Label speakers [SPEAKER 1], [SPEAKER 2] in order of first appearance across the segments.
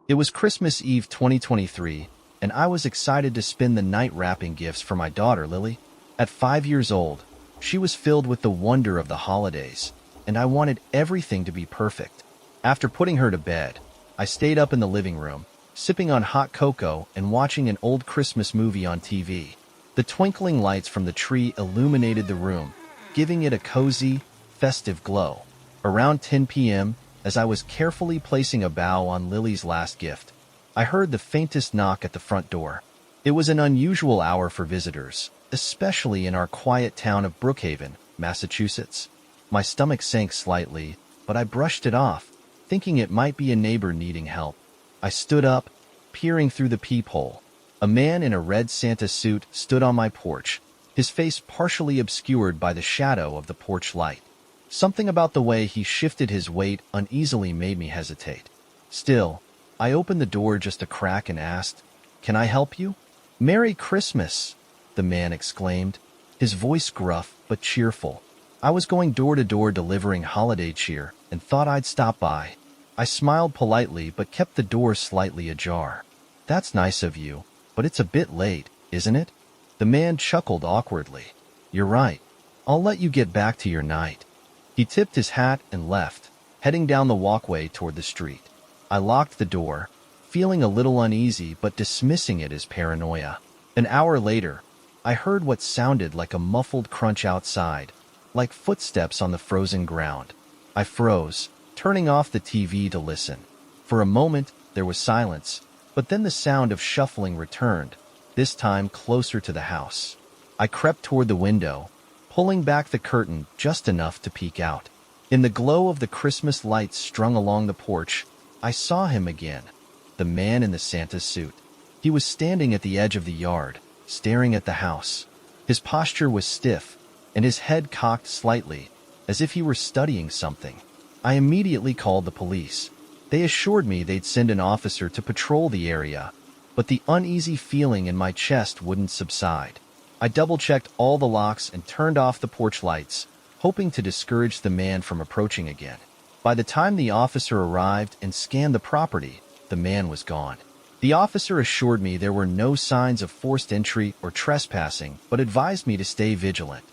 [SPEAKER 1] It was Christmas Eve 2023, and I was excited to spend the night wrapping gifts for my daughter, Lily. At 5 years old, she was filled with the wonder of the holidays, and I wanted everything to be perfect. After putting her to bed, I stayed up in the living room, sipping on hot cocoa and watching an old Christmas movie on TV. The twinkling lights from the tree illuminated the room, giving it a cozy, festive glow. Around 10 p.m., as I was carefully placing a bow on Lily's last gift, I heard the faintest knock at the front door. It was an unusual hour for visitors, especially in our quiet town of Brookhaven, Massachusetts. My stomach sank slightly, but I brushed it off, thinking it might be a neighbor needing help. I stood up, peering through the peephole. A man in a red Santa suit stood on my porch, his face partially obscured by the shadow of the porch light. Something about the way he shifted his weight uneasily made me hesitate. Still, I opened the door just a crack and asked, "Can I help you?" "Merry Christmas," the man exclaimed, his voice gruff but cheerful. I was going door to door delivering holiday cheer and thought I'd stop by. I smiled politely but kept the door slightly ajar. "That's nice of you, but it's a bit late, isn't it?" The man chuckled awkwardly. "You're right. I'll let you get back to your night." He tipped his hat and left, heading down the walkway toward the street. I locked the door, feeling a little uneasy but dismissing it as paranoia. An hour later, I heard what sounded like a muffled crunch outside, like footsteps on the frozen ground. I froze, turning off the TV to listen. For a moment, there was silence, but then the sound of shuffling returned, this time closer to the house. I crept toward the window, pulling back the curtain just enough to peek out. In the glow of the Christmas lights strung along the porch, I saw him again, the man in the Santa suit. He was standing at the edge of the yard, staring at the house. His posture was stiff, and his head cocked slightly, as if he were studying something. I immediately called the police. They assured me they'd send an officer to patrol the area, but the uneasy feeling in my chest wouldn't subside. I double-checked all the locks and turned off the porch lights, hoping to discourage the man from approaching again. By the time the officer arrived and scanned the property, the man was gone. The officer assured me there were no signs of forced entry or trespassing, but advised me to stay vigilant.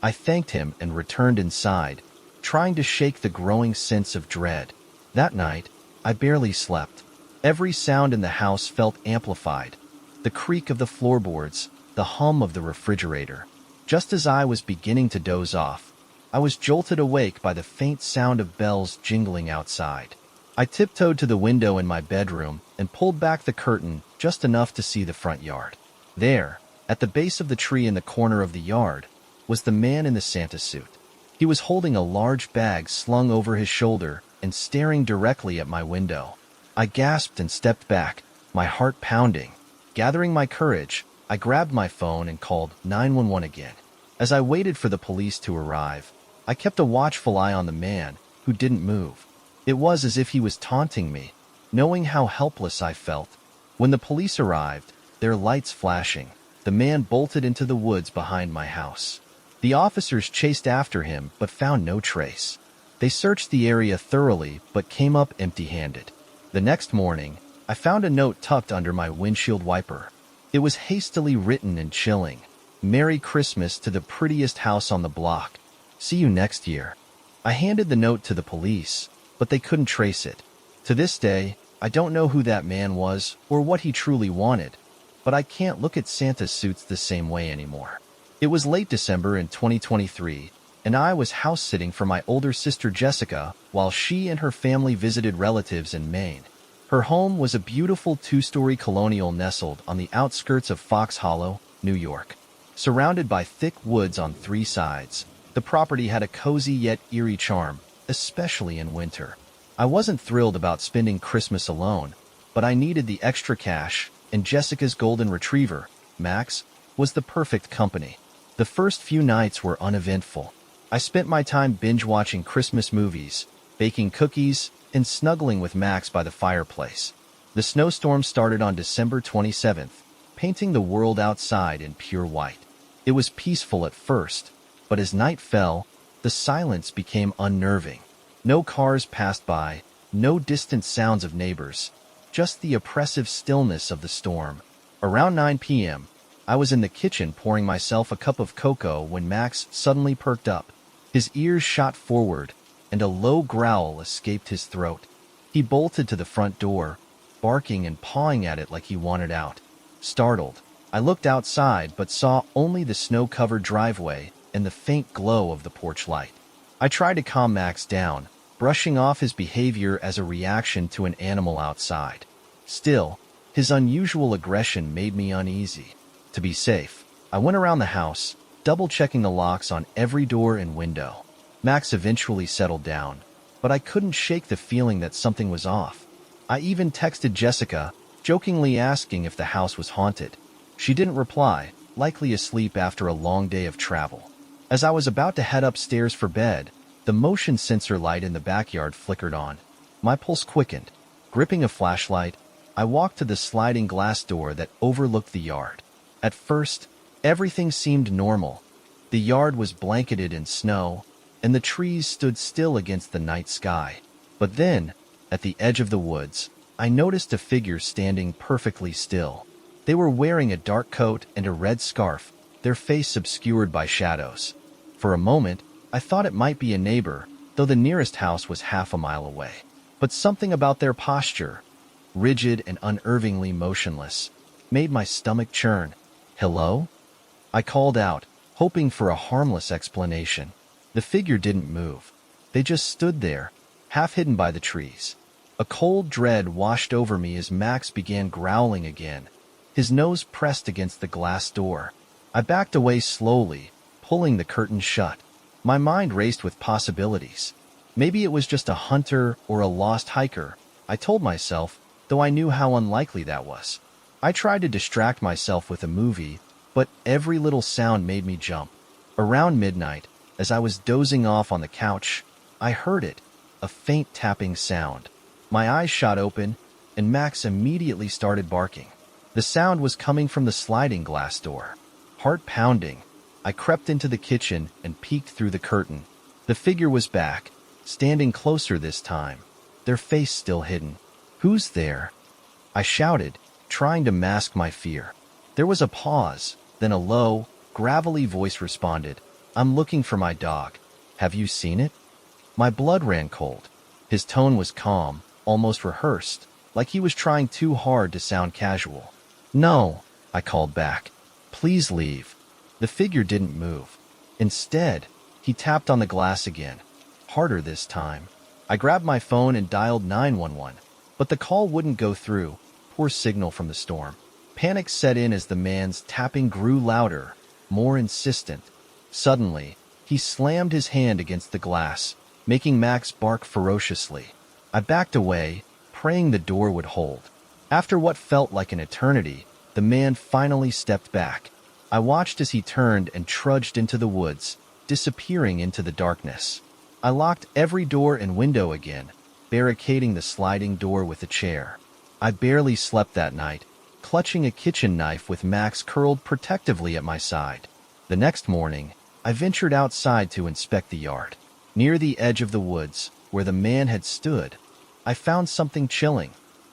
[SPEAKER 1] I thanked him and returned inside, trying to shake the growing sense of dread. That night, I barely slept. Every sound in the house felt amplified. The creak of the floorboards, the hum of the refrigerator. Just as I was beginning to doze off, I was jolted awake by the faint sound of bells jingling outside. I tiptoed to the window in my bedroom and pulled back the curtain just enough to see the front yard. There, at the base of the tree in the corner of the yard, was the man in the Santa suit. He was holding a large bag slung over his shoulder and staring directly at my window. I gasped and stepped back, my heart pounding. Gathering my courage, I grabbed my phone and called 911 again. As I waited for the police to arrive, I kept a watchful eye on the man, who didn't move. It was as if he was taunting me, knowing how helpless I felt. When the police arrived, their lights flashing, the man bolted into the woods behind my house. The officers chased after him but found no trace. They searched the area thoroughly but came up empty-handed. The next morning, I found a note tucked under my windshield wiper. It was hastily written and chilling. "Merry Christmas to the prettiest house on the block. See you next year." I handed the note to the police, but they couldn't trace it. To this day, I don't know who that man was or what he truly wanted, but I can't look at Santa suits the same way anymore. It was late December in 2023, and I was house-sitting for my older sister Jessica while she and her family visited relatives in Maine. Her home was a beautiful two-story colonial nestled on the outskirts of Fox Hollow, New York. Surrounded by thick woods on three sides, the property had a cozy yet eerie charm, especially in winter. I wasn't thrilled about spending Christmas alone, but I needed the extra cash, and Jessica's golden retriever, Max, was the perfect company. The first few nights were uneventful. I spent my time binge-watching Christmas movies, baking cookies, and snuggling with Max by the fireplace. The snowstorm started on December 27th, painting the world outside in pure white. It was peaceful at first, but as night fell, the silence became unnerving. No cars passed by, no distant sounds of neighbors. just the oppressive stillness of the storm. Around 9 p.m., I was in the kitchen pouring myself a cup of cocoa when Max suddenly perked up. His ears shot forward, and a low growl escaped his throat. He bolted to the front door, barking and pawing at it like he wanted out. Startled, I looked outside but saw only the snow-covered driveway and the faint glow of the porch light. I tried to calm Max down, brushing off his behavior as a reaction to an animal outside. Still, his unusual aggression made me uneasy. To be safe, I went around the house, double-checking the locks on every door and window. Max eventually settled down, but I couldn't shake the feeling that something was off. I even texted Jessica, jokingly asking if the house was haunted. She didn't reply, likely asleep after a long day of travel. As I was about to head upstairs for bed, the motion sensor light in the backyard flickered on. My pulse quickened. Gripping a flashlight, I walked to the sliding glass door that overlooked the yard. At first, everything seemed normal. The yard was blanketed in snow, and the trees stood still against the night sky. But then, at the edge of the woods, I noticed a figure standing perfectly still. They were wearing a dark coat and a red scarf, their face obscured by shadows. For a moment, I thought it might be a neighbor, though the nearest house was half a mile away. But something about their posture, rigid and unnervingly motionless, made my stomach churn. "Hello?" I called out, hoping for a harmless explanation. The figure didn't move. They just stood there, half hidden by the trees. A cold dread washed over me as Max began growling again, his nose pressed against the glass door. I backed away slowly, pulling the curtain shut. My mind raced with possibilities. Maybe it was just a hunter or a lost hiker, I told myself, though I knew how unlikely that was. I tried to distract myself with a movie, but every little sound made me jump. Around midnight, as I was dozing off on the couch, I heard it, a faint tapping sound. My eyes shot open, and Max immediately started barking. The sound was coming from the sliding glass door. Heart pounding, I crept into the kitchen and peeked through the curtain. The figure was back, standing closer this time, their face still hidden. "Who's there?" I shouted, trying to mask my fear. There was a pause, then a low, gravelly voice responded, "I'm looking for my dog. Have you seen it?" My blood ran cold. His tone was calm, almost rehearsed, like he was trying too hard to sound casual. "No," I called back. "Please leave." The figure didn't move. Instead, he tapped on the glass again, harder this time. I grabbed my phone and dialed 911, but the call wouldn't go through. Poor signal from the storm. Panic set in as the man's tapping grew louder, more insistent. Suddenly, he slammed his hand against the glass, making Max bark ferociously. I backed away, praying the door would hold. After what felt like an eternity, the man finally stepped back. I watched as he turned and trudged into the woods, disappearing into the darkness. I locked every door and window again, barricading the sliding door with a chair. I barely slept that night, clutching a kitchen knife with Max curled protectively at my side. The next morning, I ventured outside to inspect the yard. Near the edge of the woods, where the man had stood, I found something chilling,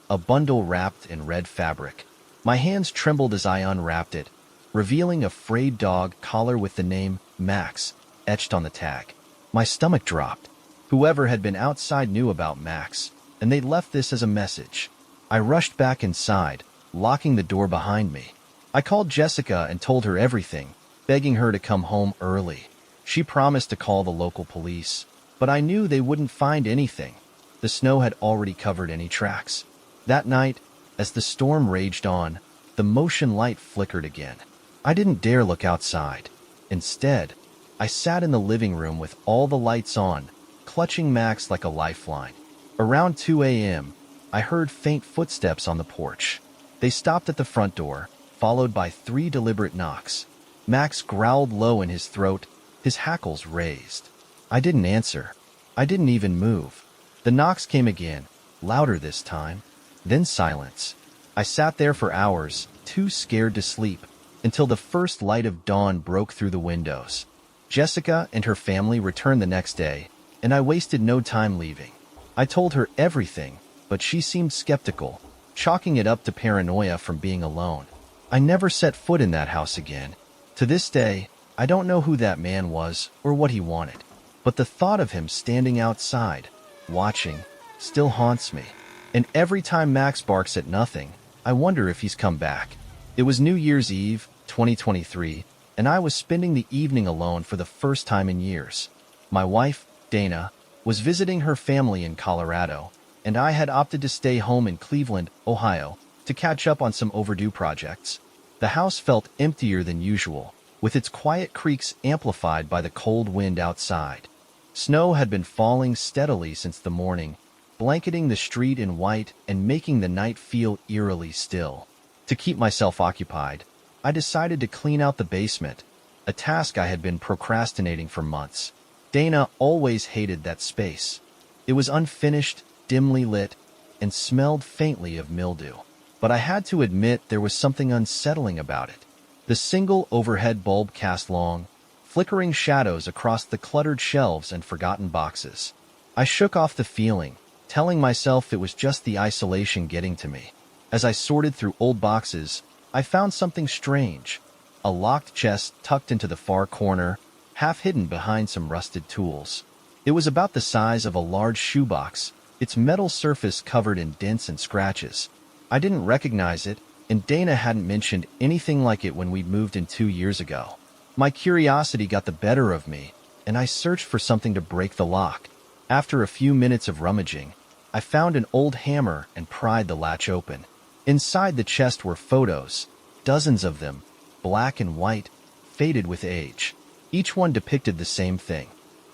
[SPEAKER 1] a bundle wrapped in red fabric. My hands trembled as I unwrapped it, revealing a frayed dog collar with the name Max etched on the tag. My stomach dropped. Whoever had been outside knew about Max, and they'd left this as a message. I rushed back inside, locking the door behind me. I called Jessica and told her everything, begging her to come home early. She promised to call the local police, but I knew they wouldn't find anything. The snow had already covered any tracks. That night, as the storm raged on, the motion light flickered again. I didn't dare look outside. Instead, I sat in the living room with all the lights on, clutching Max like a lifeline. Around 2 a.m., I heard faint footsteps on the porch. They stopped at the front door, followed by 3 deliberate knocks. Max growled low in his throat, his hackles raised. I didn't answer. I didn't even move. The knocks came again, louder this time. Then silence. I sat there for hours, too scared to sleep, until the first light of dawn broke through the windows. Jessica and her family returned the next day, and I wasted no time leaving. I told her everything, but she seemed skeptical, chalking it up to paranoia from being alone. I never set foot in that house again. To this day, I don't know who that man was or what he wanted, but the thought of him standing outside, watching, still haunts me. And every time Max barks at nothing, I wonder if he's come back. It was New Year's Eve, 2023, and I was spending the evening alone for the first time in years. My wife, Dana, was visiting her family in Colorado, and I had opted to stay home in Cleveland, Ohio, to catch up on some overdue projects. The house felt emptier than usual, with its quiet creaks amplified by the cold wind outside. Snow had been falling steadily since the morning, blanketing the street in white and making the night feel eerily still. To keep myself occupied, I decided to clean out the basement, a task I had been procrastinating for months. Dana always hated that space. It was unfinished, dimly lit, and smelled faintly of mildew. But I had to admit there was something unsettling about it. The single overhead bulb cast long, flickering shadows across the cluttered shelves and forgotten boxes. I shook off the feeling, telling myself it was just the isolation getting to me. As I sorted through old boxes, I found something strange. A locked chest tucked into the far corner, half hidden behind some rusted tools. It was about the size of a large shoebox, its metal surface covered in dents and scratches. I didn't recognize it, and Dana hadn't mentioned anything like it when we'd moved in 2 years ago. My curiosity got the better of me, and I searched for something to break the lock. After a few minutes of rummaging, I found an old hammer and pried the latch open. Inside the chest were photos, dozens of them, black and white, faded with age. Each one depicted the same thing: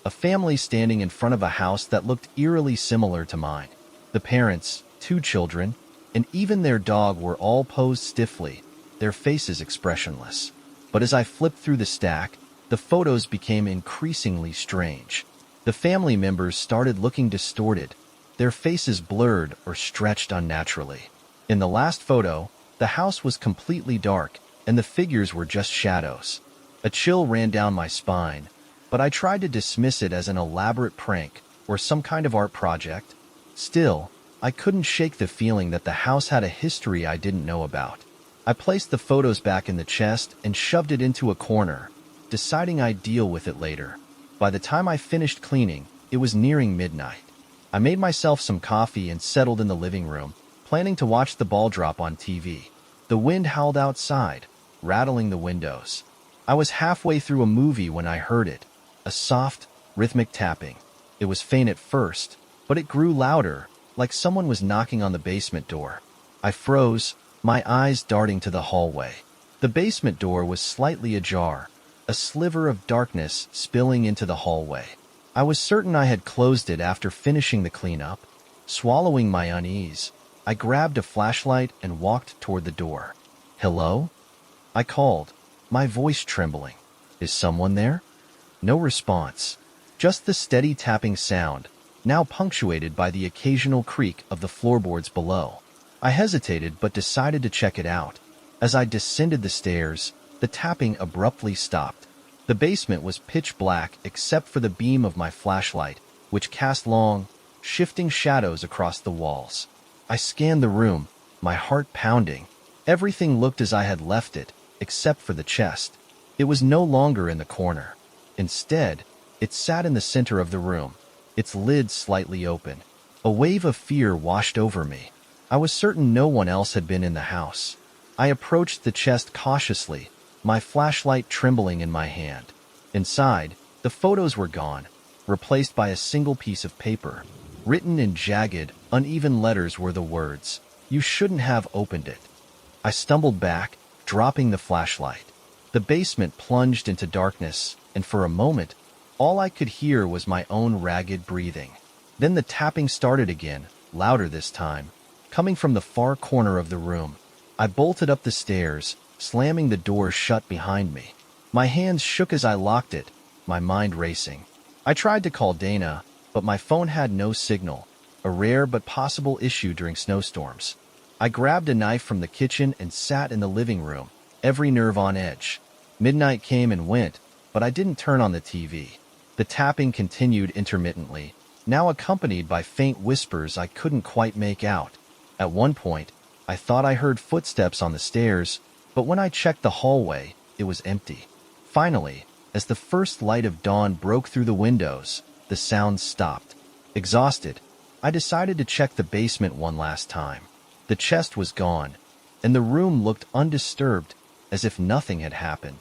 [SPEAKER 1] a family standing in front of a house that looked eerily similar to mine. The parents, 2 children, and even their dog were all posed stiffly, their faces expressionless. But as I flipped through the stack, the photos became increasingly strange. The family members started looking distorted, their faces blurred or stretched unnaturally. In the last photo, the house was completely dark, and the figures were just shadows. A chill ran down my spine, but I tried to dismiss it as an elaborate prank or some kind of art project. Still, I couldn't shake the feeling that the house had a history I didn't know about. I placed the photos back in the chest and shoved it into a corner, deciding I'd deal with it later. By the time I finished cleaning, it was nearing midnight. I made myself some coffee and settled in the living room, planning to watch the ball drop on TV. The wind howled outside, rattling the windows. I was halfway through a movie when I heard it, a soft, rhythmic tapping. It was faint at first, but it grew louder, like someone was knocking on the basement door. I froze, my eyes darting to the hallway. The basement door was slightly ajar, a sliver of darkness spilling into the hallway. I was certain I had closed it after finishing the cleanup. Swallowing my unease, I grabbed a flashlight and walked toward the door. "Hello?" I called, my voice trembling. "Is someone there?" No response, just the steady tapping sound, now punctuated by the occasional creak of the floorboards below. I hesitated but decided to check it out. As I descended the stairs, the tapping abruptly stopped. The basement was pitch black except for the beam of my flashlight, which cast long, shifting shadows across the walls. I scanned the room, my heart pounding. Everything looked as I had left it, except for the chest. It was no longer in the corner. Instead, it sat in the center of the room, its lid slightly open. A wave of fear washed over me. I was certain no one else had been in the house. I approached the chest cautiously, my flashlight trembling in my hand. Inside, the photos were gone, replaced by a single piece of paper. Written in jagged, uneven letters were the words, "You shouldn't have opened it." I stumbled back, dropping the flashlight. The basement plunged into darkness, and for a moment, all I could hear was my own ragged breathing. Then the tapping started again, louder this time, coming from the far corner of the room. I bolted up the stairs, slamming the door shut behind me. My hands shook as I locked it, my mind racing. I tried to call Dana, but my phone had no signal, a rare but possible issue during snowstorms. I grabbed a knife from the kitchen and sat in the living room, every nerve on edge. Midnight came and went, but I didn't turn on the TV. The tapping continued intermittently, now accompanied by faint whispers I couldn't quite make out. At one point, I thought I heard footsteps on the stairs, but when I checked the hallway, it was empty. Finally, as the first light of dawn broke through the windows, the sounds stopped. Exhausted, I decided to check the basement one last time. The chest was gone, and the room looked undisturbed, as if nothing had happened.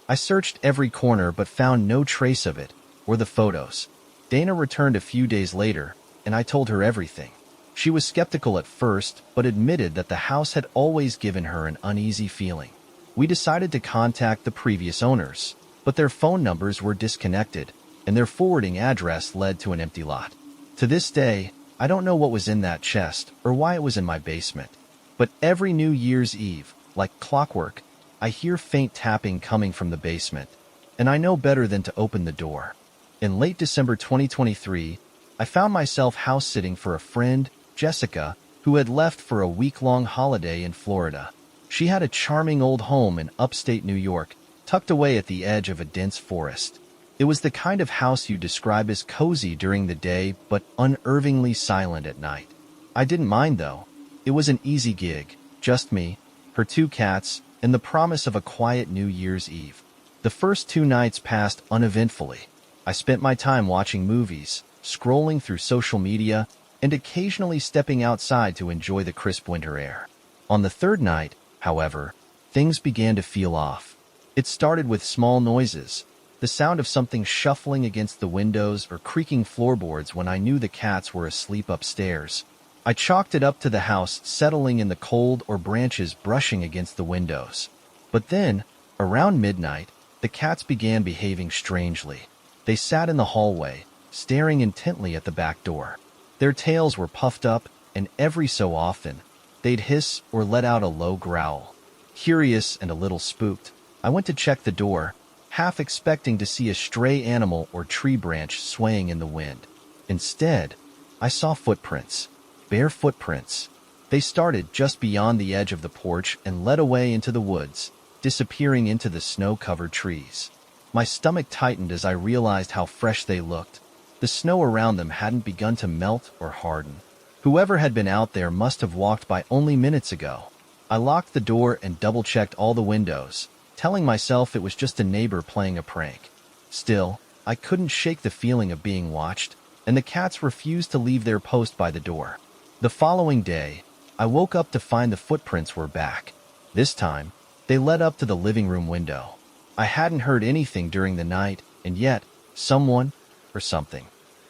[SPEAKER 1] I searched every corner but found no trace of it, or the photos. Dana returned a few days later, and I told her everything. She was skeptical at first, but admitted that the house had always given her an uneasy feeling. We decided to contact the previous owners, but their phone numbers were disconnected, and their forwarding address led to an empty lot. To this day, I don't know what was in that chest or why it was in my basement. But every New Year's Eve, like clockwork, I hear faint tapping coming from the basement, and I know better than to open the door. In late December 2023, I found myself house-sitting for a friend, Jessica, who had left for a week-long holiday in Florida. She had a charming old home in upstate New York, tucked away at the edge of a dense forest. It was the kind of house you describe as cozy during the day, but unnervingly silent at night. I didn't mind, though. It was an easy gig, just me, her 2 cats, and the promise of a quiet New Year's Eve. The first 2 nights passed uneventfully. I spent my time watching movies, scrolling through social media, and occasionally stepping outside to enjoy the crisp winter air. On the 3rd night, however, things began to feel off. It started with small noises, the sound of something shuffling against the windows or creaking floorboards when I knew the cats were asleep upstairs. I chalked it up to the house settling in the cold or branches brushing against the windows. But then, around midnight, the cats began behaving strangely. They sat in the hallway, staring intently at the back door. Their tails were puffed up, and every so often, they'd hiss or let out a low growl. Curious and a little spooked, I went to check the door, half expecting to see a stray animal or tree branch swaying in the wind. Instead, I saw footprints, bare footprints. They started just beyond the edge of the porch and led away into the woods, disappearing into the snow-covered trees. My stomach tightened as I realized how fresh they looked. The snow around them hadn't begun to melt or harden. Whoever had been out there must have walked by only minutes ago. I locked the door and double-checked all the windows, telling myself it was just a neighbor playing a prank. Still, I couldn't shake the feeling of being watched, and the cats refused to leave their post by the door. The following day, I woke up to find the footprints were back. This time, they led up to the living room window. I hadn't heard anything during the night, and yet, someone, or something,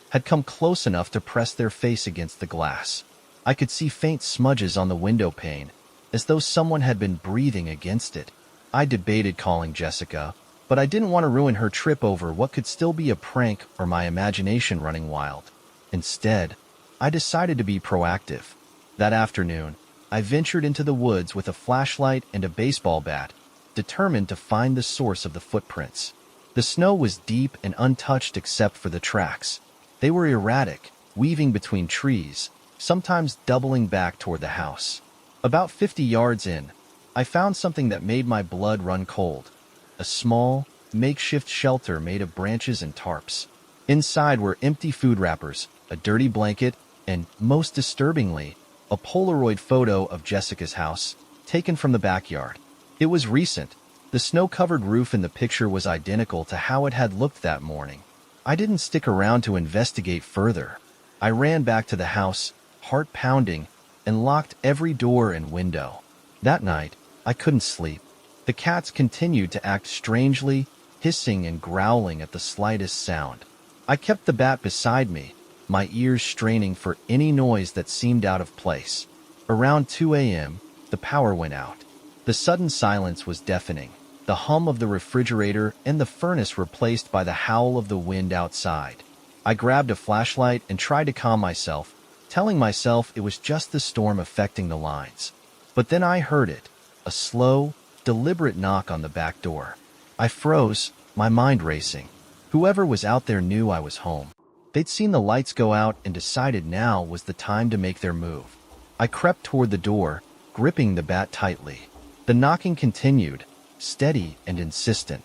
[SPEAKER 1] had come close enough to press their face against the glass. I could see faint smudges on the window pane, as though someone had been breathing against it. I debated calling Jessica, but I didn't want to ruin her trip over what could still be a prank or my imagination running wild. Instead, I decided to be proactive. That afternoon, I ventured into the woods with a flashlight and a baseball bat, determined to find the source of the footprints. The snow was deep and untouched except for the tracks. They were erratic, weaving between trees, sometimes doubling back toward the house. About 50 yards in, I found something that made my blood run cold. A small, makeshift shelter made of branches and tarps. Inside were empty food wrappers, a dirty blanket, and, most disturbingly, a Polaroid photo of Jessica's house, taken from the backyard. It was recent. The snow-covered roof in the picture was identical to how it had looked that morning. I didn't stick around to investigate further. I ran back to the house, heart pounding, and locked every door and window. That night, I couldn't sleep. The cats continued to act strangely, hissing and growling at the slightest sound. I kept the bat beside me, my ears straining for any noise that seemed out of place. Around 2 a.m., the power went out. The sudden silence was deafening, the hum of the refrigerator and the furnace replaced by the howl of the wind outside. I grabbed a flashlight and tried to calm myself, telling myself it was just the storm affecting the lines. But then I heard it, a slow, deliberate knock on the back door. I froze, my mind racing. Whoever was out there knew I was home. They'd seen the lights go out and decided now was the time to make their move. I crept toward the door, gripping the bat tightly. The knocking continued, steady and insistent.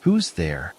[SPEAKER 1] "Who's there?"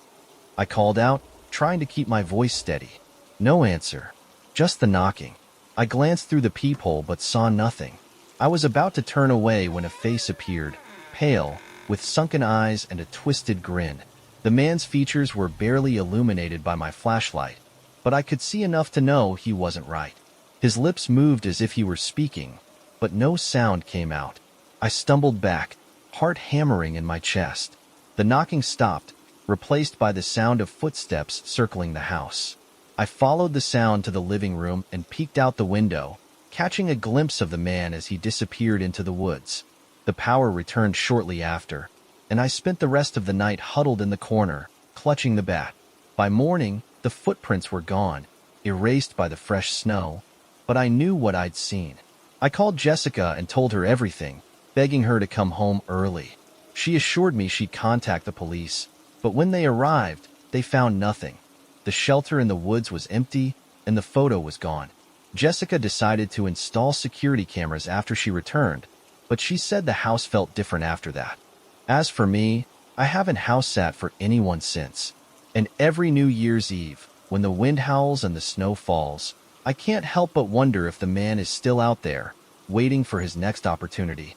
[SPEAKER 1] I called out, trying to keep my voice steady. No answer, just the knocking. I glanced through the peephole but saw nothing. I was about to turn away when a face appeared, pale, with sunken eyes and a twisted grin. The man's features were barely illuminated by my flashlight, but I could see enough to know he wasn't right. His lips moved as if he were speaking, but no sound came out. I stumbled back, heart hammering in my chest. The knocking stopped, replaced by the sound of footsteps circling the house. I followed the sound to the living room and peeked out the window, catching a glimpse of the man as he disappeared into the woods. The power returned shortly after, and I spent the rest of the night huddled in the corner, clutching the bat. By morning, the footprints were gone, erased by the fresh snow, but I knew what I'd seen. I called Jessica and told her everything, begging her to come home early. She assured me she'd contact the police, but when they arrived, they found nothing. The shelter in the woods was empty, and the photo was gone. Jessica decided to install security cameras after she returned, but she said the house felt different after that. As for me, I haven't house sat for anyone since. And every New Year's Eve, when the wind howls and the snow falls, I can't help but wonder if the man is still out there, waiting for his next opportunity.